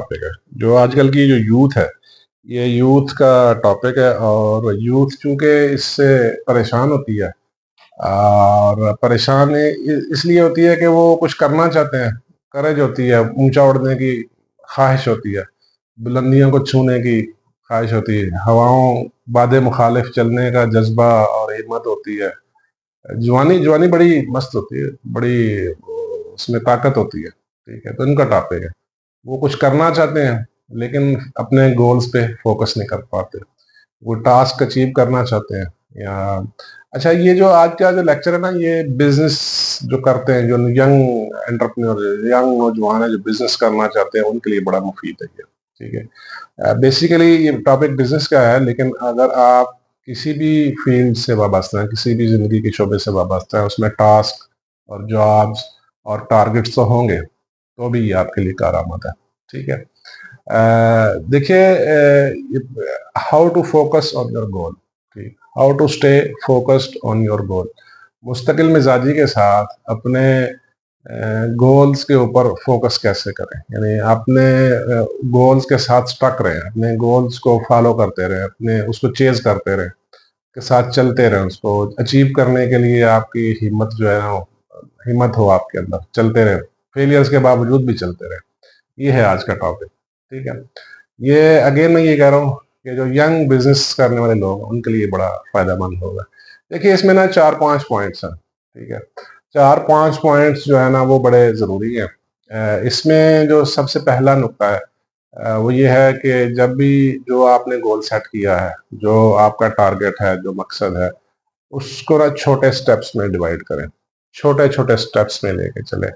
Topic है। जो आजकल की जो यूथ है, ये यूथ का टॉपिक है। और यूथ चूंकि इससे परेशान होती है, और परेशान इसलिए होती है कि वो कुछ करना चाहते हैं, करेज होती है, ऊंचा उड़ने की ख्वाहिश होती है, बुलंदियों को छूने की ख्वाहिश होती है, हवाओं बादे मुखालिफ चलने का जज्बा और हिम्मत होती है। जवानी जवानी बड़ी मस्त होती है, बड़ी उसमें ताकत होती है। ठीक है, तो इनका टॉपिक है। वो कुछ करना चाहते हैं लेकिन अपने गोल्स पे फोकस नहीं कर पाते, वो टास्क अचीव करना चाहते हैं। या अच्छा, ये जो आज का जो लेक्चर है ना, ये बिजनेस जो करते हैं, जो यंग एंटरप्रेन्योर, यंग नौजवान है जो बिजनेस करना चाहते हैं, उनके लिए बड़ा मुफीद है ये। ठीक है, बेसिकली ये टॉपिक बिजनेस का है, लेकिन अगर आप किसी भी फील्ड से वाबस्ता है, किसी भी जिंदगी के शोबे से वाबस्ता है, उसमें टास्क और जॉब्स और टारगेट्स तो होंगे, तो भी ये आपके लिए कारआमद है। ठीक है, देखिए, how to focus on your goal. ठीक, how to stay focused on your goal. मुस्तकिल मिजाजी के साथ अपने गोल्स के ऊपर फोकस कैसे करें, यानी अपने गोल्स के साथ स्टक रहें, अपने गोल्स को फॉलो करते रहें, अपने उसको चेज करते रहें, के साथ चलते रहें, उसको अचीव करने के लिए आपकी हिम्मत जो है ना, हिम्मत हो आपके अंदर, चलते रहें, फेलियर्स के बावजूद भी चलते रहें। ये है आज का टॉपिक। ठीक है, ये अगेन मैं ये कह रहा हूँ कि जो यंग बिजनेस करने वाले लोग हैं, उनके लिए बड़ा फायदेमंद होगा। देखिए, इसमें ना 4-5 पॉइंट्स हैं। ठीक है, 4-5 पॉइंट्स जो है ना, वो बड़े ज़रूरी हैं। इसमें जो सबसे पहला नुक्ता है, वो ये है कि जब भी जो आपने गोल सेट किया है, जो आपका टारगेट है, जो मकसद है, उसको ना छोटे स्टेप्स में डिवाइड करें, छोटे छोटे स्टेप्स में लेके चले।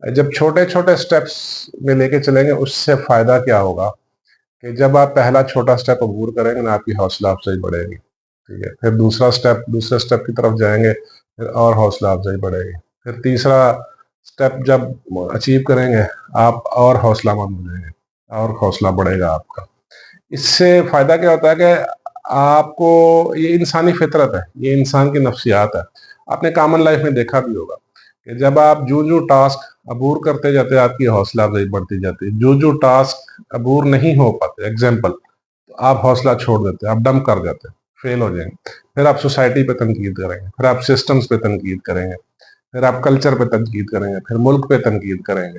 जब छोटे छोटे स्टेप्स में लेके चलेंगे, उससे फायदा क्या होगा कि जब आप पहला छोटा स्टेप अबूर करेंगे ना, आपकी हौसला अफजाई बढ़ेगी। ठीक है, फिर दूसरे स्टेप की तरफ जाएंगे, फिर और हौसला अफजाई बढ़ेगी। फिर तीसरा स्टेप जब अचीव करेंगे, आप और हौसलामंद हो जाएंगे, और हौसला बढ़ेगा आपका। इससे फायदा क्या होता है कि आपको, ये इंसानी फितरत है, ये इंसान की नफ्सियात है। आपने कॉमन लाइफ में देखा भी होगा कि जब आप जो जो टास्क अबूर करते जाते हैं, आपकी हौसला अफजाई बढ़ती जाती है। जो जो टास्क अबूर नहीं हो पाते, एग्जाम्पल, तो आप हौसला छोड़ देते हैं, आप डम कर जाते हैं, फेल हो जाएंगे। फिर आप सोसाइटी पे तनकीद करेंगे, फिर आप सिस्टम्स पे तनकीद करेंगे, फिर आप कल्चर पे तनकीद करेंगे, फिर मुल्क पे तनकीद करेंगे।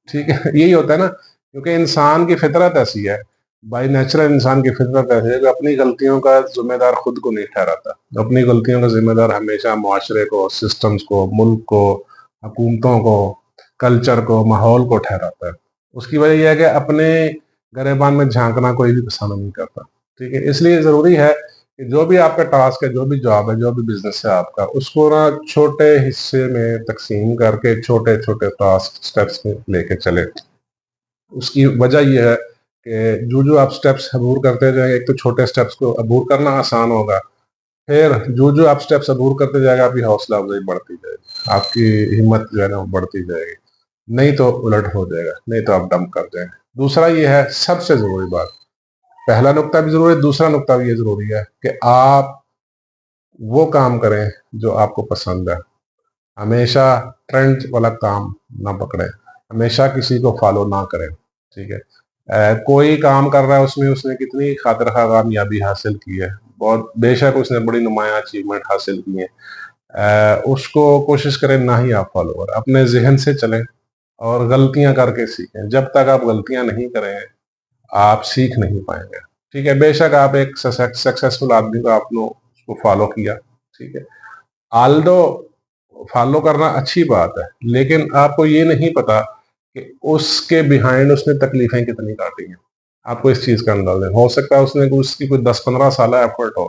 ठीक है, यही होता है ना, क्योंकि इंसान की फितरत ऐसी है, बाई नेचुरल इंसान की फितरत ऐसी है कि अपनी गलतियों का जिम्मेदार खुद को नहीं ठहराता। अपनी गलतियों का जिम्मेदार हमेशा मुआशरे को, सिस्टम्स को, मुल्क को, हुकूमतों को, कल्चर को, माहौल को ठहराता है। उसकी वजह यह है कि अपने गरेबान में झांकना कोई भी पसंद नहीं करता। ठीक है, इसलिए ज़रूरी है कि जो भी आपका टास्क है, जो भी जॉब है, जो भी बिजनेस है आपका, उसको ना छोटे हिस्से में तकसीम करके छोटे छोटे टास्क स्टेप्स में लेके चले। उसकी वजह यह है कि जो जो आप स्टेप्स अबूर करते जाएंगे, एक तो छोटे स्टेप्स को अबूर करना आसान होगा, फिर जो जो आप स्टेप्स अबूर करते जाएगा, आपकी हौसला अफजाई बढ़ती जाएगी, आपकी हिम्मत जो है ना, वो बढ़ती जाएगी। नहीं तो उलट हो जाएगा, नहीं तो आप डम कर जाएंगे। दूसरा ये है, सबसे जरूरी बात, पहला नुक्ता भी जरूरी है, दूसरा नुक्ता भी ये जरूरी है कि आप वो काम करें जो आपको पसंद है। हमेशा ट्रेंड वाला काम ना पकड़े, हमेशा किसी को फॉलो ना करें। ठीक है, कोई काम कर रहा है, उसमें उसने कितनी खातिर खा कामयाबी हासिल की है, बहुत बेशक उसने बड़ी नुमाया अचीवमेंट हासिल की है, उसको कोशिश करें ना ही आप फॉलो करें, अपने जहन से चलें और गलतियां करके सीखें। जब तक आप गलतियां नहीं करें, आप सीख नहीं पाएंगे। ठीक है, बेशक आप एक सक्सेसफुल आदमी को आपने उसको फॉलो किया, ठीक है, आल्दो फॉलो करना अच्छी बात है, लेकिन आपको ये नहीं पता कि उसके बिहाइंड उसने तकलीफें कितनी काटी हैं। आपको इस चीज का अंदाजा हो सकता है उसने उसकी कोई 10-15 साल एफर्ट हो,